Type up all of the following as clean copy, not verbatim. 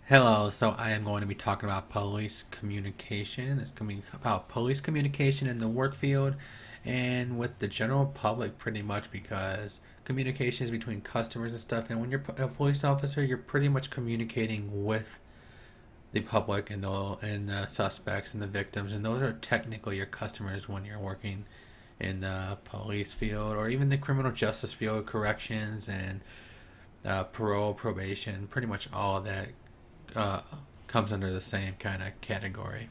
Hello, so I am going to be talking about police communication. It's going to be about police communication in the work field and with the general public, pretty much because communication is between customers and stuff. And when you're a police officer, you're pretty much communicating with the public and the suspects and the victims, and those are technically your customers when you're working in the police field or even the criminal justice field, corrections and parole, probation, pretty much all of that uh, comes under the same kind of category.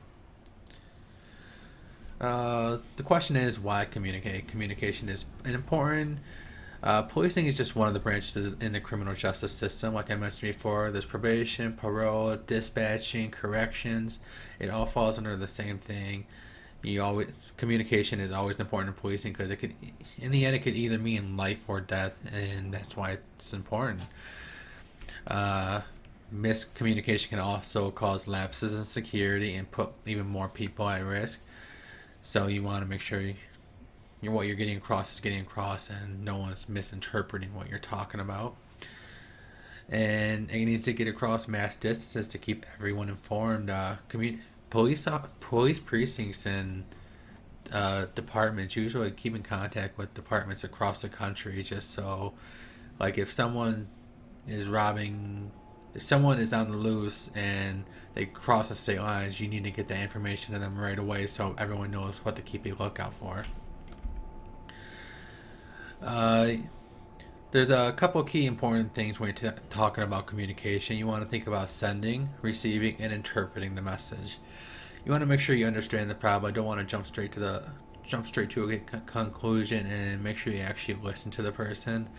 The question is why communicate? Communication is important. Policing is just one of the branches in the criminal justice system. Like I mentioned before, there's probation, parole, dispatching, corrections. It all falls under the same thing. You always Communication is always important in policing because in the end, it could either mean life or death, and that's why it's important. Uh, Miscommunication can also cause lapses in security and put even more people at risk. So you want to make sure what you're getting across is getting across, and no one's misinterpreting what you're talking about. And it needs to get across mass distances to keep everyone informed. Police precincts and departments usually keep in contact with departments across the country, just so, like, is robbing if someone is on the loose and they cross the state lines, you need to get that information to them right away so everyone knows what to keep a lookout for. Uh, there's a couple of key important things when you're talking about communication. You want to think about sending, receiving, and interpreting the message. You want to make sure you understand the problem. I don't want to jump straight to a conclusion, and make sure you actually listen to the person.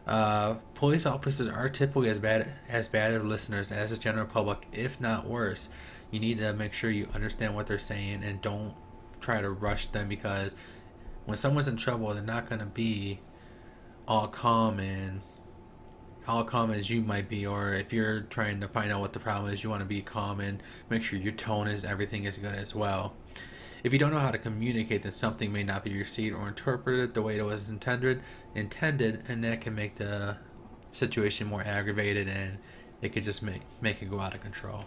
Police officers are typically as bad as listeners as the general public, if not worse. You need to make sure you understand what they're saying and don't try to rush them, because when someone's in trouble, they're not going to be all calm and all calm as you might be. Or if you're trying to find out what the problem is, you want to be calm and make sure your tone is everything is good as well. If you don't know how to communicate, then something may not be received or interpreted the way it was intended, and that can make the situation more aggravated, and it could just make it go out of control.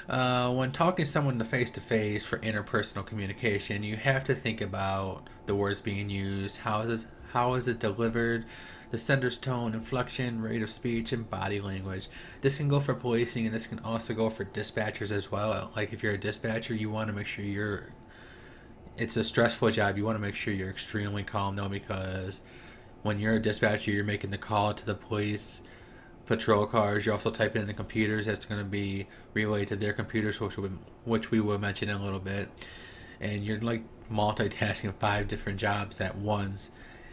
When talking to someone face to face for interpersonal communication, you have to think about the words being used, how is it delivered, the sender's tone, inflection, rate of speech, and body language. This can go for policing, and this can also go for dispatchers as well. Like if you're a dispatcher, you want to make sure it's a stressful job. You want to make sure you're extremely calm though, because when you're a dispatcher, you're making the call to the police patrol cars. You're also typing in the computers that's going to be relayed to their computers, which we will mention in a little bit. And you're like multitasking 5 different jobs at once,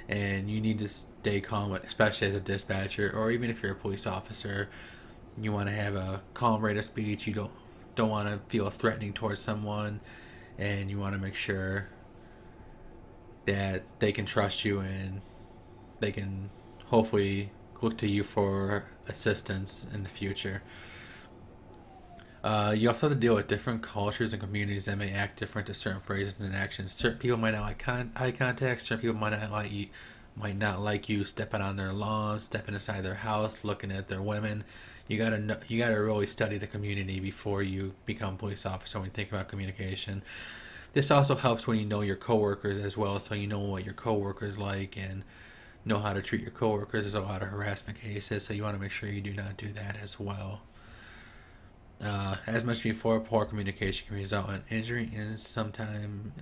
and you need to stay calm, especially as a dispatcher, or even if you're a police officer. You want to have a calm rate of speech. You don't want to feel threatening towards someone, and you want to make sure that they can trust you and they can hopefully look to you for assistance in the future. You also have to deal with different cultures and communities that may act different to certain phrases and actions. Certain people might not like eye contact. Certain people might not like you stepping on their lawn, stepping inside their house, looking at their women. You gotta really study the community before you become a police officer when you think about communication. This also helps when you know your coworkers as well, so you know what your coworkers like and know how to treat your coworkers. There's a lot of harassment cases, so you want to make sure you do not do that as well. As mentioned before, poor communication can result in injury and sometimes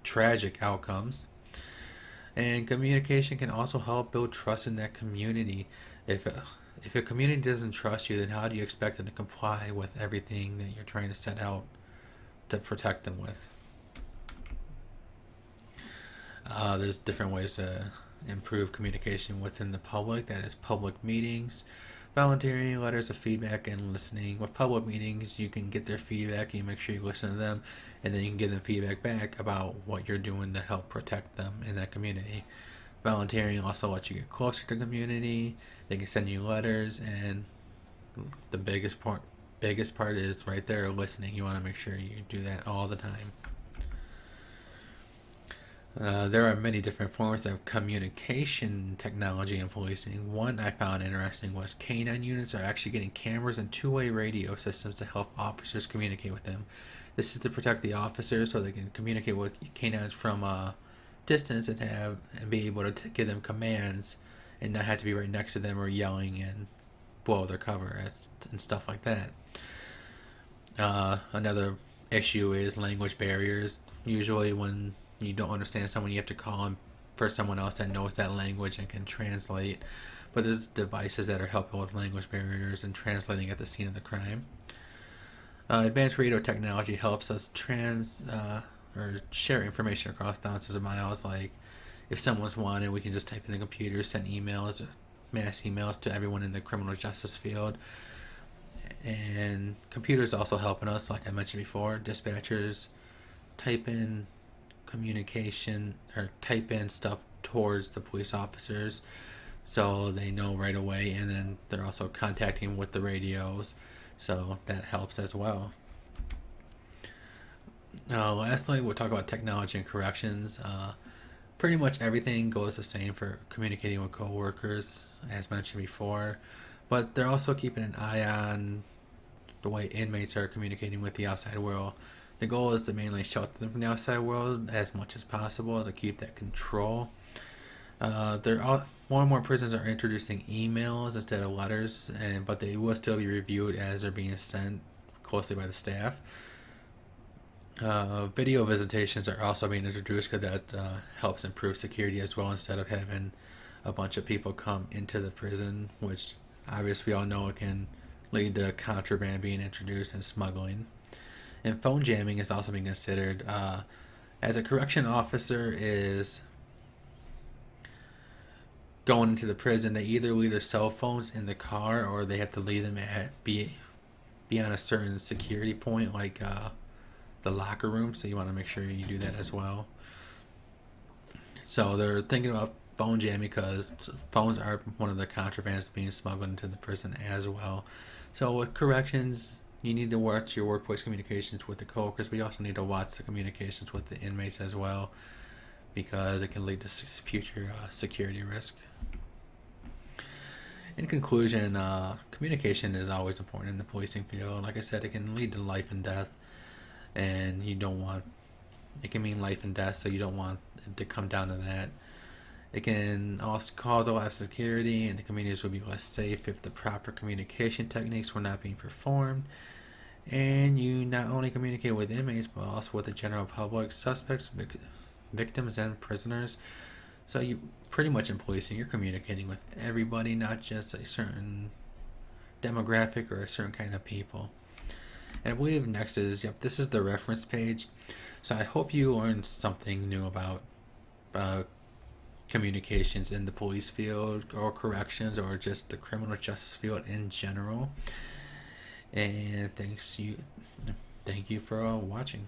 tragic outcomes. And communication can also help build trust in that community. If if a community doesn't trust you, then how do you expect them to comply with everything that you're trying to set out to protect them with? There's different ways to improve communication within the public. That is public meetings, volunteering, letters of feedback, and listening. With public meetings, you can get their feedback and you make sure you listen to them, and then you can give them feedback back about what you're doing to help protect them in that community. Volunteering also lets you get closer to the community. They can send you letters, and the biggest part is right there, listening. You want to make sure you do that all the time. There are many different forms of communication technology in policing. One I found interesting was canine units are actually getting cameras and two-way radio systems to help officers communicate with them. This is to protect the officers so they can communicate with canines from a distance and be able to give them commands and not have to be right next to them or yelling and blow their cover and stuff like that. Another issue is language barriers. Usually, when you don't understand someone, you have to call for someone else that knows that language and can translate. But there's devices that are helping with language barriers and translating at the scene of the crime. Advanced radio technology helps us or share information across thousands of miles. Like if someone's wanted, we can just type in the computer, send emails, mass emails to everyone in the criminal justice field. And computers also helping us, like I mentioned before. Dispatchers type in communication or type in stuff towards the police officers so they know right away, and then they're also contacting with the radios, so that helps as well. Lastly, we'll talk about technology and corrections. Pretty much everything goes the same for communicating with coworkers, as mentioned before, but they're also keeping an eye on the way inmates are communicating with the outside world. The goal is to mainly shelter them from the outside world as much as possible to keep that control. More and more prisons are introducing emails instead of letters, but they will still be reviewed as they're being sent closely by the staff. Video visitations are also being introduced because that helps improve security as well, instead of having a bunch of people come into the prison, which obviously we all know it can lead to contraband being introduced and smuggling. And phone jamming is also being considered. As a correction officer is going into the prison, they either leave their cell phones in the car or they have to leave them be on a certain security point, like the locker room. So you want to make sure you do that as well. So they're thinking about phone jamming because phones are one of the contrabands being smuggled into the prison as well. So with corrections, you need to watch your workplace communications with the coworkers. We also need to watch the communications with the inmates as well, because it can lead to future security risk. In conclusion, communication is always important in the policing field. Like I said, it can lead to life and death, and it can mean life and death, so you don't want it to come down to that. It can also cause a lot of security, and the communities will be less safe if the proper communication techniques were not being performed. And you not only communicate with inmates, but also with the general public, suspects, victims, and prisoners. So you pretty much in policing, you're communicating with everybody, not just a certain demographic or a certain kind of people. And I believe next is, this is the reference page. So I hope you learned something new about communications in the police field or corrections or just the criminal justice field in general. And thank you for watching.